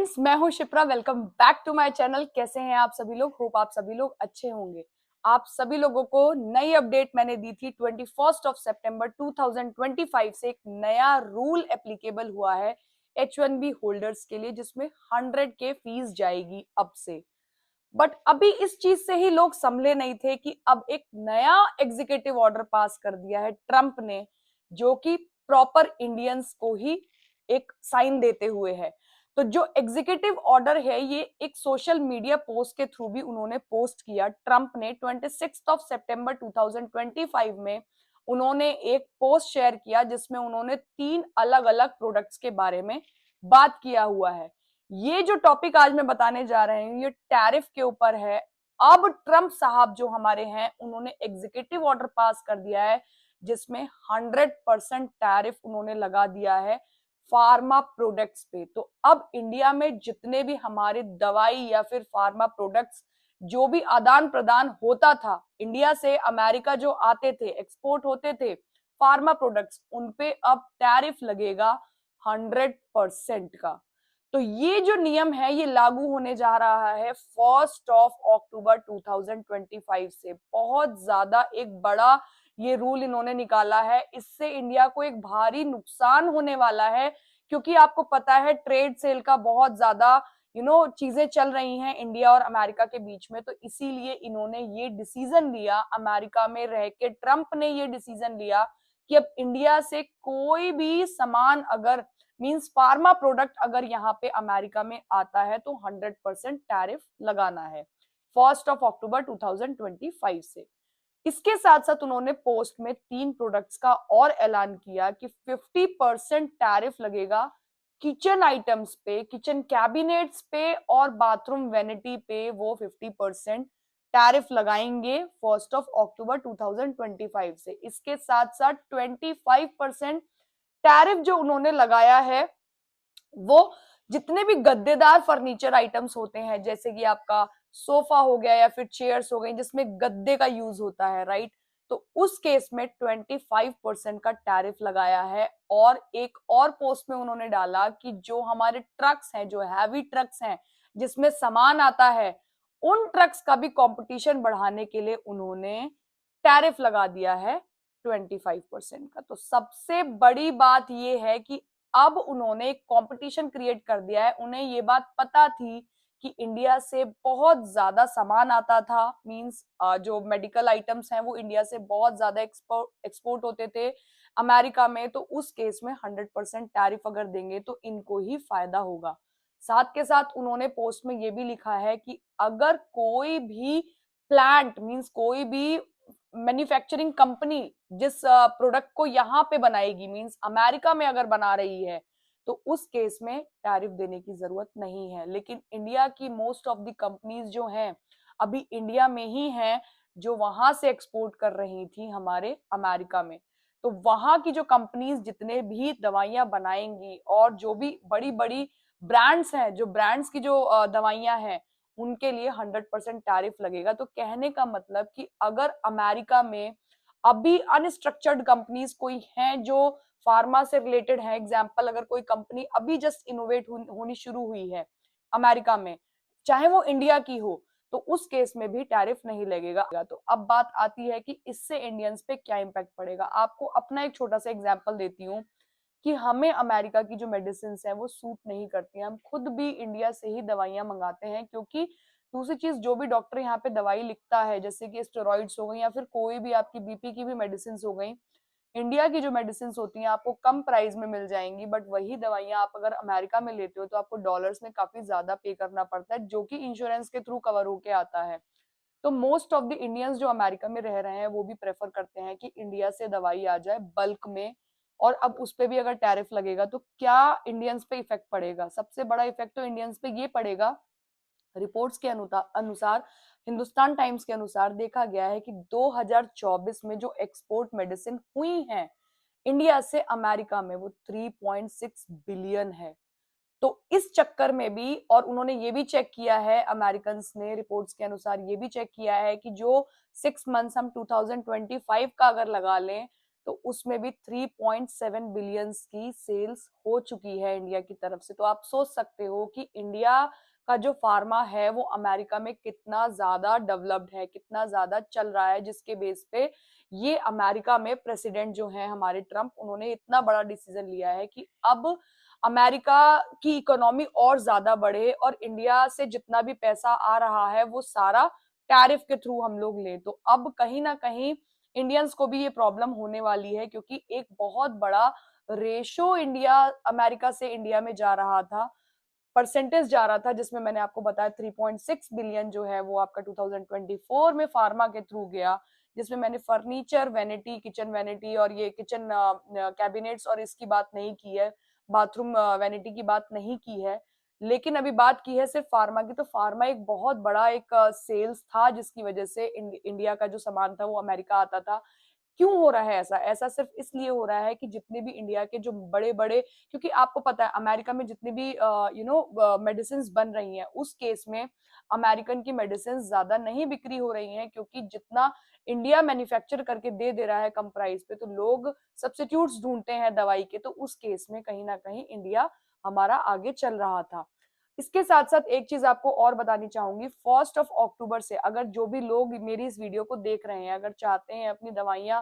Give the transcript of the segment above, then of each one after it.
Friends, मैं हूं Shipra. Welcome back to my channel. कैसे हैं आप सभी लोग? होप आप सभी लोग अच्छे होंगे। आप सभी लोगों को नई अपडेट मैंने दी थी। 21 सितंबर 2025 से एक नया रूल एप्लीकेबल हुआ है H1B होल्डर्स के लिए, जिसमें 100 के फीस जाएगी अब से। बट अभी इस चीज से ही लोग संभले नहीं थे कि अब एक नया एग्जीक्यूटिव ऑर्डर पास कर दिया है ट्रंप ने, जो कि प्रॉपर इंडियंस को ही एक साइन देते हुए है। तो जो एग्जीक्यूटिव ऑर्डर है, ये एक सोशल मीडिया पोस्ट के थ्रू भी उन्होंने पोस्ट किया। ट्रंप ने 26 सितंबर 2025 में उन्होंने एक पोस्ट शेयर किया, जिसमें उन्होंने 3 अलग अलग प्रोडक्ट्स के बारे में बात किया हुआ है। ये जो टॉपिक आज मैं बताने जा रहे हैं, ये टैरिफ के ऊपर है। अब ट्रंप साहब जो हमारे हैं, उन्होंने एग्जीक्यूटिव ऑर्डर पास कर दिया है, जिसमें 100% टैरिफ उन्होंने लगा दिया है फार्मा प्रोडक्ट्स पे। तो अब इंडिया में जितने भी हमारे दवाई या फिर फार्मा प्रोडक्ट्स जो भी आदान प्रदान होता था, इंडिया से अमेरिका जो आते थे, एक्सपोर्ट होते थे फार्मा प्रोडक्ट्स, उनपे अब टैरिफ लगेगा 100% का। तो ये जो नियम है, ये लागू होने जा रहा है 1 अक्टूबर 2025 से। बहुत ज्यादा एक बड़ा ये रूल इन्होंने निकाला है। इससे इंडिया को एक भारी नुकसान होने वाला है, क्योंकि आपको पता है ट्रेड सेल का बहुत ज्यादा चीजें चल रही हैं इंडिया और अमेरिका के बीच में। तो इसीलिए इन्होंने ये डिसीजन लिया, अमेरिका में रह के ट्रंप ने ये डिसीजन लिया कि अब इंडिया से कोई भी सामान अगर मींस फार्मा प्रोडक्ट अगर यहाँ पे अमेरिका में आता है, तो 100% टैरिफ लगाना है 1 अक्टूबर 2025 से। इसके साथ साथ उन्होंने पोस्ट में 3 प्रोडक्ट्स का और ऐलान किया कि 50% टैरिफ लगेगा किचन आइटम्स पे, किचन कैबिनेट्स पे और बाथरूम वेनिटी पे। वो 50% टैरिफ लगाएंगे 1 अक्टूबर 2025 से। इसके साथ साथ 25% टैरिफ जो उन्होंने लगाया है, वो जितने भी गद्देदार फर्नीचर आइटम्स होते हैं, जैसे कि आपका सोफा हो गया या फिर चेयर्स हो गई जिसमें गद्दे का यूज होता है, राइट, तो उस केस में 25% का टैरिफ लगाया है। और एक और पोस्ट में उन्होंने डाला कि जो हमारे ट्रक्स हैं, जो हैवी ट्रक्स हैं जिसमें सामान आता है, उन ट्रक्स का भी कंपटीशन बढ़ाने के लिए उन्होंने टैरिफ लगा दिया है 25% का। तो सबसे बड़ी बात यह है कि अब उन्होंने एक कंपटीशन क्रिएट कर दिया है। उन्हें ये बात पता थी कि इंडिया से बहुत ज्यादा सामान आता था, मींस जो मेडिकल आइटम्स हैं वो इंडिया से बहुत ज्यादा एक्सपोर्ट होते थे अमेरिका में। तो उस केस में 100% टैरिफ अगर देंगे तो इनको ही फायदा होगा। साथ के साथ उन्होंने पोस्ट में ये भी लिखा है कि अगर कोई भी प्लांट मींस कोई भी मैन्युफैक्चरिंग कंपनी जिस प्रोडक्ट को यहाँ पे बनाएगी, मींस अमेरिका में अगर बना रही है, तो उस केस में टैरिफ देने की जरूरत नहीं है। लेकिन इंडिया की मोस्ट ऑफ द कंपनीज जो हैं, अभी इंडिया में ही हैं, जो वहां से एक्सपोर्ट कर रही थी हमारे अमेरिका में। तो वहां की जो कंपनीज जितने भी दवाइयां बनाएंगी और जो भी बड़ी बड़ी ब्रांड्स हैं, जो ब्रांड्स की जो दवाइयां हैं, उनके लिए 100% टैरिफ लगेगा। तो कहने का मतलब कि अगर अमेरिका में अभी अनस्ट्रक्चर्ड कंपनीज कोई हैं जो फार्मा से रिलेटेड है, एग्जांपल अगर कोई कंपनी अभी जस्ट इनोवेट होनी शुरू हुई है अमेरिका में, चाहे वो इंडिया की हो, तो उस केस में भी टैरिफ नहीं लगेगा। तो अब बात आती है कि इससे इंडियंस पे क्या इंपैक्ट पड़ेगा। आपको अपना एक छोटा सा एग्जांपल देती हूँ कि हमें अमेरिका की जो मेडिसिन है वो सूट नहीं करती हैं। हम खुद भी इंडिया से ही दवाइयां मंगाते हैं, क्योंकि दूसरी चीज, जो भी डॉक्टर यहाँ पे दवाई लिखता है, जैसे कि स्टेरॉइड्स हो गई या फिर कोई भी आपकी बीपी की भी मेडिसिन हो गई, इंडिया की जो मेडिसिन होती हैं आपको कम प्राइस में मिल जाएंगी। बट वही दवाइयां आप अगर अमेरिका में लेते हो तो आपको डॉलर्स में काफी ज्यादा पे करना पड़ता है, जो कि इंश्योरेंस के थ्रू कवर होके आता है। तो मोस्ट ऑफ द इंडियंस जो अमेरिका में रह रहे हैं, वो भी प्रेफर करते हैं कि इंडिया से दवाई आ जाए बल्क में। और अब उस पे भी अगर टैरिफ लगेगा तो क्या इंडियंस पे इफेक्ट पड़ेगा? सबसे बड़ा इफेक्ट तो इंडियंस पे ये पड़ेगा। रिपोर्ट्स के अनुसार, हिंदुस्तान टाइम्स के अनुसार देखा गया है कि 2024 में जो एक्सपोर्ट मेडिसिन हुई हैं इंडिया से अमेरिका में, वो 3.6 बिलियन है। तो इस चक्कर में भी, और उन्होंने ये भी चेक किया है, अमेरिकन ने रिपोर्ट्स के अनुसार ये भी चेक किया है कि जो 6 मंथ्स हम 2025 का अगर लगा लें, तो उसमें भी 3.7 बिलियंस की सेल्स हो चुकी है इंडिया की तरफ से। तो आप सोच सकते हो कि इंडिया का जो फार्मा है वो अमेरिका में कितना ज्यादा डेवलप्ड है, कितना ज्यादा चल रहा है, जिसके बेस पे ये अमेरिका में प्रेसिडेंट जो है हमारे ट्रम्प, उन्होंने इतना बड़ा डिसीजन लिया है कि अब अमेरिका की इकोनॉमी और ज्यादा बढ़े और इंडिया से जितना भी पैसा आ रहा है वो सारा टैरिफ के थ्रू हम लोग ले। तो अब कहीं ना कहीं इंडियंस को भी ये प्रॉब्लम होने वाली है, क्योंकि एक बहुत बड़ा रेशो इंडिया अमेरिका से इंडिया में जा रहा था, परसेंटेज जा रहा था, जिसमें मैंने आपको बताया 3.6 बिलियन जो है वो आपका 2024 में फार्मा के थ्रू गया, जिसमें मैंने फर्नीचर वैनिटी, किचन वैनिटी और ये किचन कैबिनेट्स और इसकी बात नहीं की है, बाथरूम वैनिटी की बात नहीं की है, लेकिन अभी बात की है सिर्फ फार्मा की। तो फार्मा एक बहुत बड़ा एक सेल्स था जिसकी वजह से इंडिया का जो सामान था वो अमेरिका आता था। क्यों हो रहा है ऐसा? ऐसा सिर्फ इसलिए हो रहा है कि जितने भी इंडिया के जो बड़े बड़े, क्योंकि आपको पता है अमेरिका में जितनी भी मेडिसिन बन रही हैं, उस केस में अमेरिकन की मेडिसिन ज्यादा नहीं बिक्री हो रही हैं, क्योंकि जितना इंडिया मैन्युफैक्चर करके दे रहा है कम प्राइस पे, तो लोग सब्स्टिट्यूट्स ढूंढते हैं दवाई के। तो उस केस में कहीं ना कहीं इंडिया हमारा आगे चल रहा था। इसके साथ साथ एक चीज आपको और बतानी चाहूंगी, 1 अक्टूबर से अगर जो भी लोग मेरी इस वीडियो को देख रहे हैं, अगर चाहते हैं अपनी दवाइयां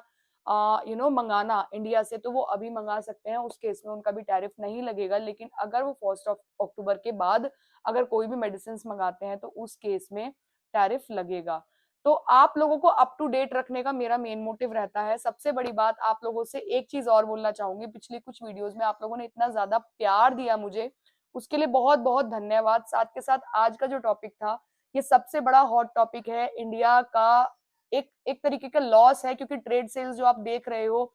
मंगाना इंडिया से, तो वो अभी मंगा सकते हैं, उस केस में उनका भी टैरिफ नहीं लगेगा। लेकिन अगर वो 1 अक्टूबर के बाद अगर कोई भी मेडिसिन मंगाते हैं तो उस केस में टैरिफ लगेगा। तो आप लोगों को अप टू डेट रखने का मेरा मेन मोटिव रहता है। सबसे बड़ी बात आप लोगों से एक चीज और बोलना चाहूंगी, पिछली कुछ वीडियोस में आप लोगों ने इतना ज्यादा प्यार दिया मुझे, उसके लिए बहुत बहुत धन्यवाद। साथ के साथ आज का जो टॉपिक था, ये सबसे बड़ा हॉट टॉपिक है, इंडिया का एक एक तरीके का लॉस है, क्योंकि ट्रेड सेल्स जो आप देख रहे हो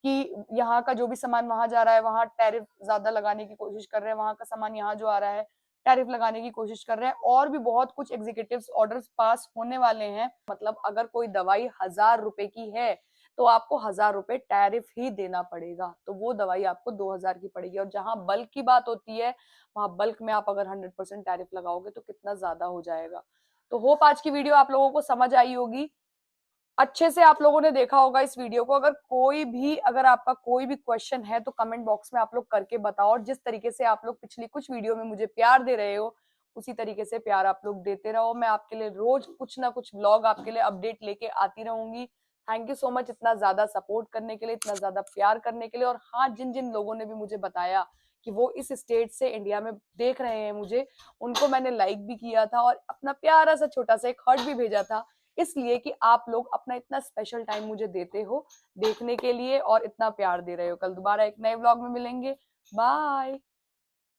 कि यहाँ का जो भी सामान वहां जा रहा है, वहां टैरिफ ज्यादा लगाने की कोशिश कर रहे हैं, वहां का सामान यहाँ जो आ रहा है टैरिफ लगाने की कोशिश कर रहे हैं, और भी बहुत कुछ एग्जीक्यूटिव ऑर्डर्स पास होने वाले हैं। मतलब अगर कोई दवाई 1000 रुपए की है तो आपको 1000 रुपए टैरिफ ही देना पड़ेगा, तो वो दवाई आपको 2000 की पड़ेगी। और जहां बल्क की बात होती है, वहां बल्क में आप अगर 100% टैरिफ लगाओगे तो कितना ज्यादा हो जाएगा। तो होप आज की वीडियो आप लोगों को समझ आई होगी, अच्छे से आप लोगों ने देखा होगा इस वीडियो को। अगर आपका कोई भी क्वेश्चन है तो कमेंट बॉक्स में आप लोग करके बताओ, और जिस तरीके से आप लोग पिछली कुछ वीडियो में मुझे प्यार दे रहे हो, उसी तरीके से प्यार आप लोग देते रहो। मैं आपके लिए रोज कुछ ना कुछ व्लॉग आपके लिए अपडेट लेके आती रहूंगी। थैंक यू सो मच इतना ज्यादा सपोर्ट करने के लिए, इतना ज्यादा प्यार करने के लिए। और हाँ, जिन जिन लोगों ने भी मुझे बताया कि वो इस स्टेट से इंडिया में देख रहे हैं मुझे, उनको मैंने लाइक भी किया था और अपना प्यारा सा छोटा सा एक हार्ट भी भेजा था, इसलिए कि आप लोग अपना इतना स्पेशल टाइम मुझे देते हो देखने के लिए और इतना प्यार दे रहे हो। कल दोबारा एक नए व्लॉग में मिलेंगे। बाय।